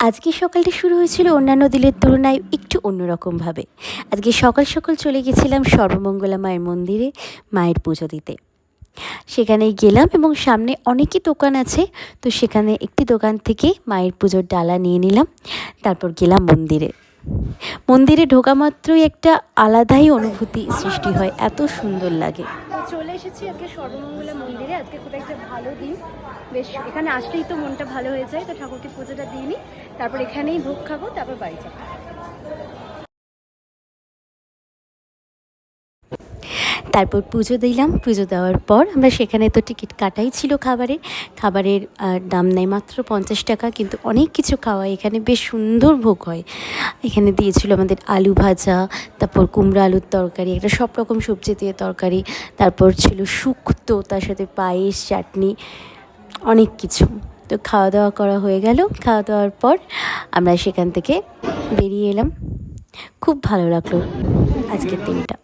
আজকে সকালটা শুরু হয়েছিল অন্যান্য দিনের তুলনায় একটু অন্যরকমভাবে। আজকে সকাল সকাল চলে গেছিলাম সর্বমঙ্গলা মায়ের মন্দিরে মায়ের পুজো দিতে। সেখানে গেলাম এবং সামনে অনেকই দোকান আছে, তো সেখানে একটি দোকান থেকে মায়ের পুজোর ডালা নিয়ে নিলাম। তারপর গেলাম মন্দিরে। মন্দিরে ঢোকা মাত্রই একটা আলাদাই অনুভূতি সৃষ্টি হয়, এত সুন্দর লাগে। চলে এসেছি আজকে সর্বমঙ্গলা মন্দিরে। আজকে খুব একটা ভালো দিন, বেশ এখানে আসলেই তো মনটা ভালো হয়ে যায়। তো ঠাকুরকে পুজোটা দিয়ে নিই, তারপর এখানেই ভোগ খাবো, তারপর বাড়ি যাবো। তারপর পুজো দিলাম। পুজো দেওয়ার পর আমরা সেখানে তো টিকিট কাটাই ছিল খাবারের দাম নেয় মাত্র 50 টাকা, কিন্তু অনেক কিছু খাওয়া, এখানে বেশ সুন্দর ভোগ হয়। এখানে দিয়েছিল আমাদের আলু ভাজা, তারপর কুমড়ো আলুর তরকারি, একটা সব রকম সবজি দিয়ে তরকারি, তারপর ছিল শুক্তো, তার সাথে পায়েস, চাটনি, অনেক কিছু। তো খাওয়া দাওয়া করা হয়ে গেল। খাওয়া দাওয়ার পর আমরা সেখান থেকে বেরিয়ে এলাম। খুব ভালো লাগলো আজকের দিনটা।